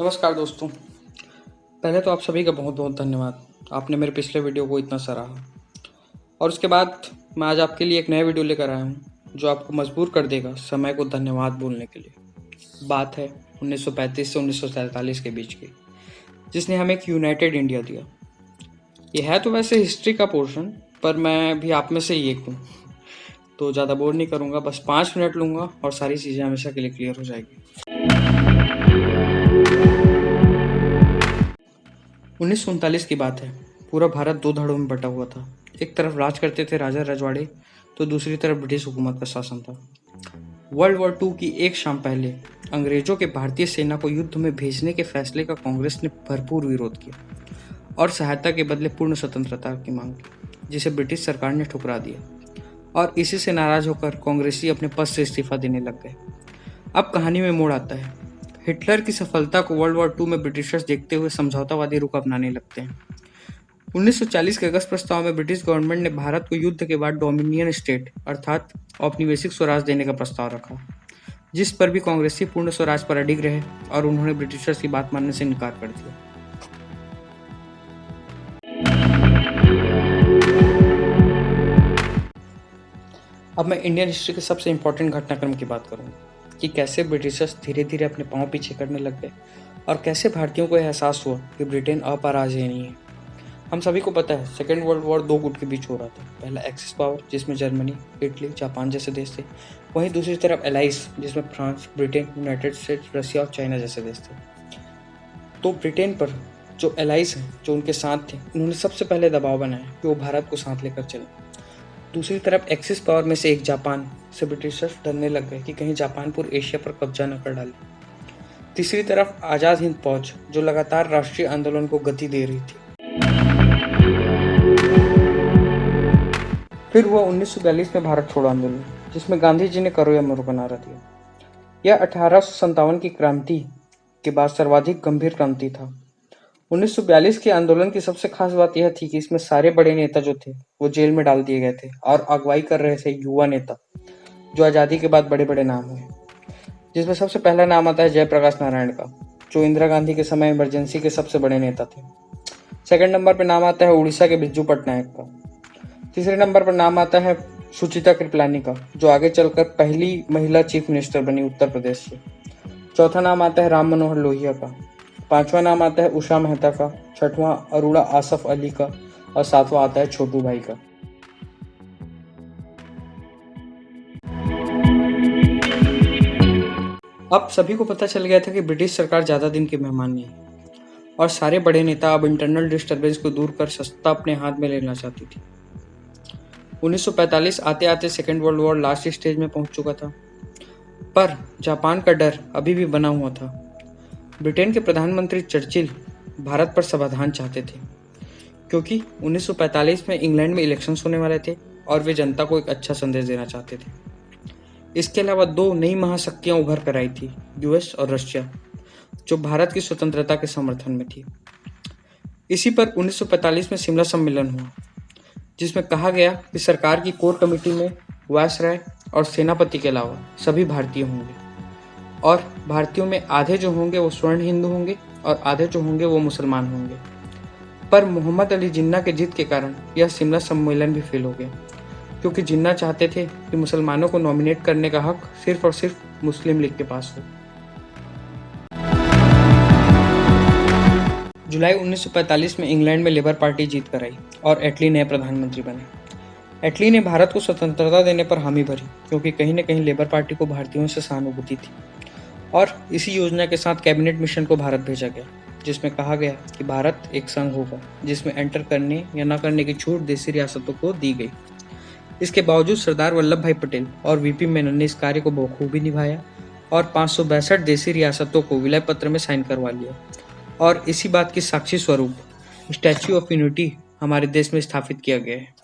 नमस्कार दोस्तों। पहले तो आप सभी का बहुत बहुत धन्यवाद। आपने मेरे पिछले वीडियो को इतना सराहा और उसके बाद मैं आज आपके लिए एक नया वीडियो लेकर आया हूँ जो आपको मजबूर कर देगा समय को धन्यवाद बोलने के लिए। बात है 1935 से 1947 के बीच की, जिसने हमें एक यूनाइटेड इंडिया दिया। ये है तो वैसे हिस्ट्री का पोर्शन, पर मैं भी आप में से ही एक हूँ, तो ज़्यादा बोर नहीं करूँगा। बस 5 मिनट लूँगा और सारी चीज़ें हमेशा के लिए क्लियर हो जाएगी। 1939 की बात है। पूरा भारत दो धड़ों में बटा हुआ था। एक तरफ राज करते थे राजा रजवाड़े, तो दूसरी तरफ ब्रिटिश हुकूमत का शासन था। वर्ल्ड वॉर टू की एक शाम पहले अंग्रेजों के भारतीय सेना को युद्ध में भेजने के फैसले का कांग्रेस ने भरपूर विरोध किया और सहायता के बदले पूर्ण स्वतंत्रता की मांग की, जिसे ब्रिटिश सरकार ने ठुकरा दिया। और इसी से नाराज होकर कांग्रेसी अपने पद से इस्तीफा देने लग गए। अब कहानी में मोड़ आता है। हिटलर की सफलता को वर्ल्ड वॉर टू में ब्रिटिशर्स देखते हुए समझौतावादी रुख अपनाने लगते हैं। 1940 के अगस्त प्रस्ताव में ब्रिटिश गवर्नमेंट ने भारत को युद्ध के बाद डोमिनियन स्टेट अर्थात औपनिवेशिक स्वराज देने का प्रस्ताव रखा, जिस पर भी कांग्रेसी पूर्ण स्वराज पर अडिग रहे और उन्होंने ब्रिटिशर्स की बात मानने से इनकार कर दिया। अब मैं इंडियन हिस्ट्री के सबसे इंपॉर्टेंट घटनाक्रम की बात करूंगा कि कैसे ब्रिटिशर्स धीरे धीरे अपने पांव पीछे करने लग गए और कैसे भारतीयों को एहसास हुआ कि ब्रिटेन अपराजय नहीं है। हम सभी को पता है सेकेंड वर्ल्ड वॉर दो गुट के बीच हो रहा था। पहला एक्सिस पावर, जिसमें जर्मनी, इटली, जापान जैसे देश थे। वहीं दूसरी तरफ एलाइज, जिसमें France, Britain, United states, Russia और चाइना जैसे देश थे। तो ब्रिटेन पर जो एलाइज हैं, जो उनके साथ थे, उन्होंने सबसे पहले दबाव बनाया कि वो भारत को साथ लेकर चले। दूसरी तरफ एक्सिस पावर में से एक जापान से ब्रिटिशर्स डरने लग गए कि कहीं जापान पूर्व एशिया पर कब्जा न कर डाले। तीसरी तरफ आजाद हिंद फौज, जो लगातार राष्ट्रीय आंदोलन को गति दे रही थी। फिर हुआ 1942 में भारत छोड़ो आंदोलन, जिसमें गांधी जी ने करो या मरो का नारा दिया। यह 1857 की क्रांति के बाद सर्वाधिक गंभीर क्रांति था। 1942 के आंदोलन की सबसे खास बात यह थी कि इसमें सारे बड़े नेता जो थे वो जेल में डाल दिए गए थे और अगुवाई कर रहे थे युवा नेता, जो आज़ादी के बाद बड़े बड़े नाम हुए, जिसमें सबसे पहला नाम आता है जयप्रकाश नारायण का, जो इंदिरा गांधी के समय इमरजेंसी के सबसे बड़े नेता थे। सेकंड नंबर पर नाम आता है उड़ीसा के बिज्जू पटनायक का। तीसरे नंबर पर नाम आता है सुचिता कृपलानी का, जो आगे चलकर पहली महिला चीफ मिनिस्टर बनी उत्तर प्रदेश से। चौथा नाम आता है राम मनोहर लोहिया का। पांचवा नाम आता है उषा मेहता का। छठवां अरोड़ा आसफ अली का और सातवां आता है छोटू भाई का। अब सभी को पता चल गया था कि ब्रिटिश सरकार ज्यादा दिन के मेहमान नहीं और सारे बड़े नेता अब इंटरनल डिस्टर्बेंस को दूर कर सत्ता अपने हाथ में लेना चाहती थी। 1945 आते आते second world war last stage में पहुंच चुका था, पर जापान का डर अभी भी बना हुआ था। ब्रिटेन के प्रधानमंत्री चर्चिल भारत पर समाधान चाहते थे, क्योंकि 1945 में इंग्लैंड में इलेक्शंस होने वाले थे और वे जनता को एक अच्छा संदेश देना चाहते थे। इसके अलावा दो नई महाशक्तियां उभर कर आई थी, यूएस और रशिया, जो भारत की स्वतंत्रता के समर्थन में थी। इसी पर 1945 में शिमला सम्मेलन हुआ, जिसमें कहा गया कि सरकार की कोर कमेटी में वायसराय और सेनापति के अलावा सभी भारतीय होंगे और भारतीयों में आधे जो होंगे वो स्वर्ण हिंदू होंगे और आधे जो होंगे वो मुसलमान होंगे। पर मोहम्मद अली जिन्ना के जिद के कारण यह शिमला सम्मेलन भी फेल हो गया, क्योंकि जिन्ना चाहते थे कि मुसलमानों को नॉमिनेट करने का हक सिर्फ और सिर्फ मुस्लिम लीग के पास हो। जुलाई 1945 में इंग्लैंड में लेबर पार्टी जीत कर आई और एटली नए प्रधानमंत्री बने। एटली ने भारत को स्वतंत्रता देने पर हामी भरी, क्योंकि कहीं न कहीं लेबर पार्टी को भारतीयों से सहानुभूति थी। और इसी योजना के साथ कैबिनेट मिशन को भारत भेजा गया, जिसमें कहा गया कि भारत एक संघ होगा जिसमें एंटर करने या न करने की छूट देशी रियासतों को दी गई। इसके बावजूद सरदार वल्लभ भाई पटेल और वीपी मेनन ने इस कार्य को बखूबी निभाया और 562 देशी रियासतों को विलय पत्र में साइन करवा लिया। और इसी बात की साक्षी स्वरूप स्टैच्यू ऑफ यूनिटी हमारे देश में स्थापित किया गया है।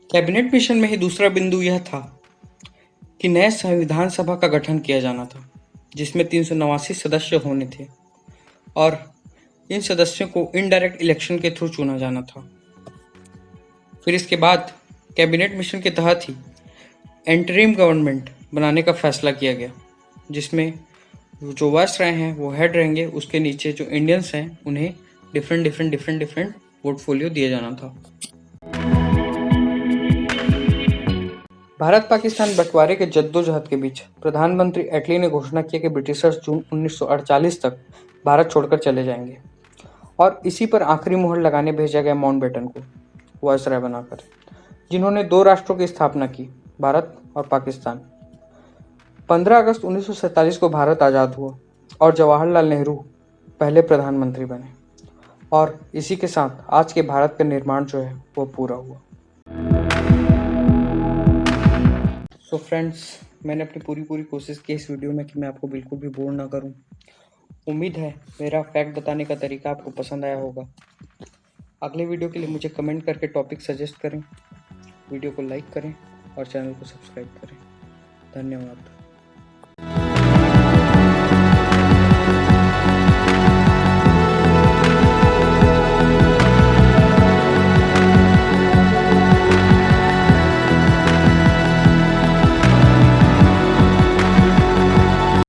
कैबिनेट मिशन में ही दूसरा बिंदु यह था कि नए संविधान सभा का गठन किया जाना था, जिसमें 389 सदस्य होने थे और इन सदस्यों को इनडायरेक्ट इलेक्शन के थ्रू चुना जाना था। फिर इसके बाद कैबिनेट मिशन के तहत ही एंटरिम गवर्नमेंट बनाने का फैसला किया गया, जिसमें जो वायसराय हैं वो हेड रहेंगे, उसके नीचे जो इंडियंस हैं उन्हें डिफरेंट पोर्टफोलियो दिया जाना था। भारत पाकिस्तान बंटवारे के जद्दोजहद के बीच प्रधानमंत्री एटली ने घोषणा की कि ब्रिटिशर्स जून 1948 तक भारत छोड़कर चले जाएंगे और इसी पर आखिरी मुहर लगाने भेजा गया माउंटबेटन को वायसराय बनाकर, जिन्होंने 2 राष्ट्रों की स्थापना की, भारत और पाकिस्तान। 15 अगस्त 1947 को भारत आज़ाद हुआ और जवाहरलाल नेहरू पहले प्रधानमंत्री बने और इसी के साथ आज के भारत का निर्माण जो है वो पूरा हुआ। सो फ्रेंड्स, मैंने अपनी पूरी कोशिश की इस वीडियो में कि मैं आपको बिल्कुल भी बोर ना करूं। उम्मीद है मेरा फैक्ट बताने का तरीका आपको पसंद आया होगा। अगले वीडियो के लिए मुझे कमेंट करके टॉपिक सजेस्ट करें, वीडियो को लाइक करें और चैनल को सब्सक्राइब करें। धन्यवाद।